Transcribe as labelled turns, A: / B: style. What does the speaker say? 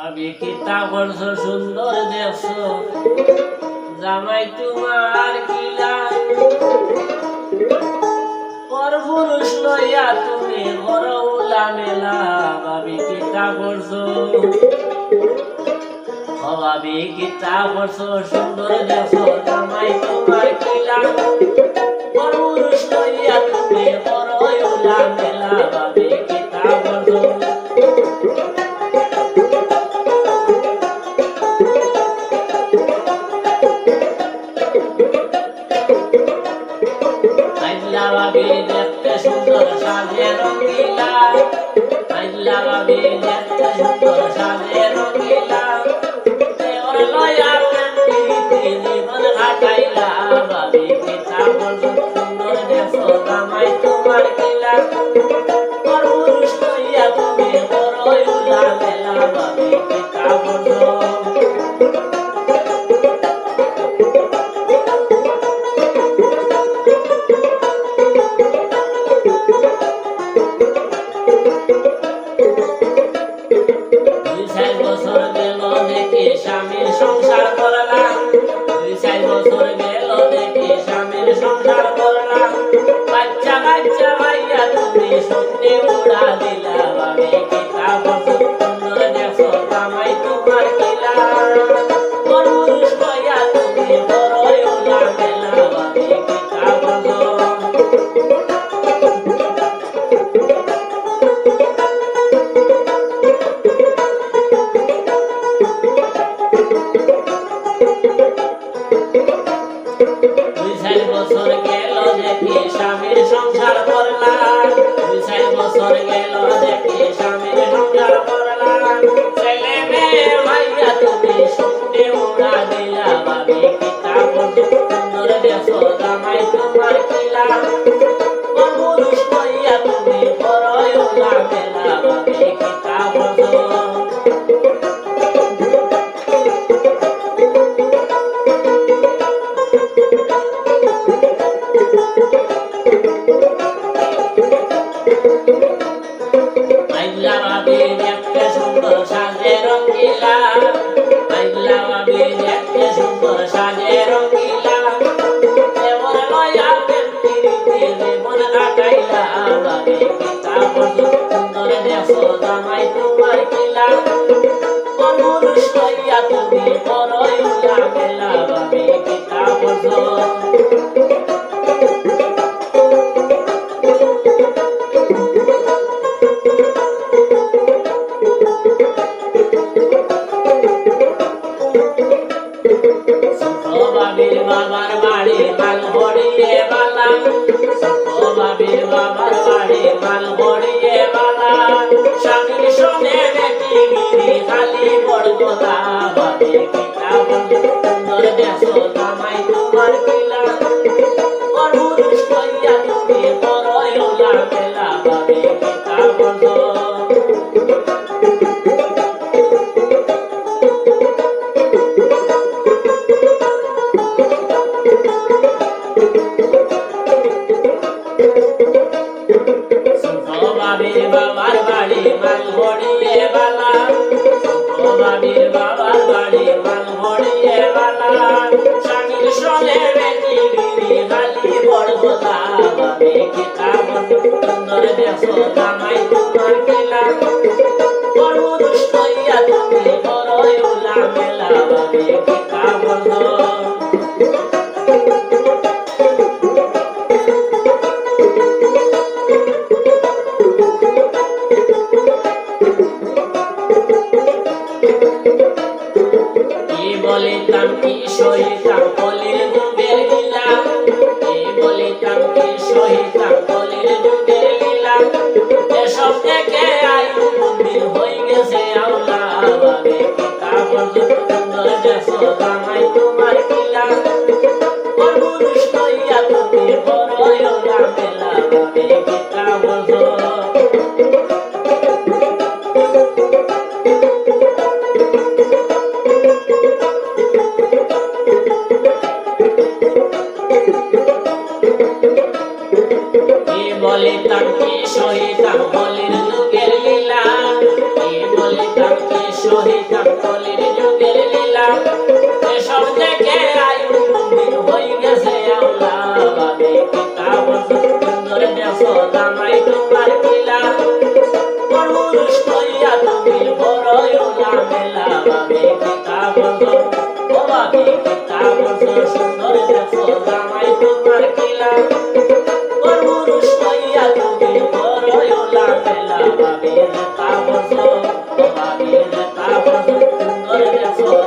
A: ভাবি কি তা করছো সুন্দর দেখছো জামাই তোমার কিলা পরপুরুষ লইয়া তুমি বড় উলা মেলা ভাবি কি তা করছো ভাবি কি তা করছো সুন্দর দেখছো জামাই তোমার কিলা পরপুরুষ লইয়া তুমি বড় উলা মেলা ভাবি কি তা করছো ভাবি দেখতে সুন্দর সাজে রঙিলা আইলা ভাবি দেখতে সুন্দর সাজে রঙিলা দেওর লয়া প্রেমীতি জীবন কাটাইলা ভাবি কি তা করছো সুন্দর দেখছো জামাই তোমার কিলা পরপুরুষ লইয়া তুমি বড় উলা মেলা ভাবি কি তা করছো স্বামীর সংসার করলাম 2-4 বছর গেল দেখি স্বামীর সংসার করলাম বাচ্চা বাচ্চা ভাইয়া তুমি স্বপ্নে উড়া দিলা ভাবি কি তা করছো সুন্দর দেখছো জামাই তোমার কিলা পরপুরুষ লইয়া তুমি বড় উলা মেলা ভাবি কি তা করছো বছর গেল দেখি স্বামীর সংসার করলাম 2-4 বছর গেল দেখি স্বামীর সংসার করলাম ছেলে মেয়ে ভাইয়া তুমি স্বপ্নে উড়া দিলা ভাবি কি তা করছো সুন্দর দেখছো জামাই তোমার কিলা পরপুরুষ লইয়া তুমি বড় উলা মেলা ভাবি কি তা করছো আইলা ভাবি দেখতে সুন্দর সাজে রঙিলা আইলা ভাবি দেখতে সুন্দর সাজে রঙিলা দেওর লয়া প্রেমীতি জীবন কাটাইলা ভাবি কি তা করছো সুন্দর দেখছো জামাই তোমার কিলা পরপুরুষ লইয়া তুমি বড় উলা মেলা ভাবি কি তা করছো ভাবির বাবার বাড়ি মাল ভরিয়ে বালা ভাবির বাবার বাড়ি মাল ভরিয়ে বালা স্বামীর সঙ্গে বেটি গিরি খালি বড় কথা ভাবি কি তা করছো সুন্দর দেখছো জামাই তোমার কিলা পরপুরুষ লইয়া তুমি বড় উলা মেলা ভাবি কি তা করছো ভাবির বাবার বাড়ি মাল ভরিয়ে বালা ভাবির বাবার বাড়ি মাল ভরিয়ে বালা স্বামীর সঙ্গে বেটি গিরি খালি বড় কথা ভাবি কি তা করছো সুন্দর দেখছো জামাই তোমার কিলা পরপুরুষ লইয়া তুমি বড় উলা মেলা ভাবি কি তা করছো বলিতাম কি সহিতাম কলির যুগের লীলা বলিতাম কি সহিতাম কলির যুগের লীলা এসব থেকে আয়ু বুদ্ধি হয়ে গেছে আওলা ভাবি কি তা করছো সুন্দর দেখছো জামাই তোমার কিলা পরপুরুষ লইয়া তুমি বড় উলা মেলা ভাবি কি তা করছো বলিতাম কি সহিতাম কলির যুগের লীলা বলিতাম কি সহিতাম জামাই তোমার কিলা পুরুষ হইয়া তুমি বড়ই ওলা মেলা ভাবে কিতাব ও ভাবে কিতাব সুন্দর দেখো জামাই তোমার কিলা পুরুষ হইয়া তুমি বড়ই ওলা মেলা ভাবে কিতাব ও ভাবে কিতাব সুন্দর দেখো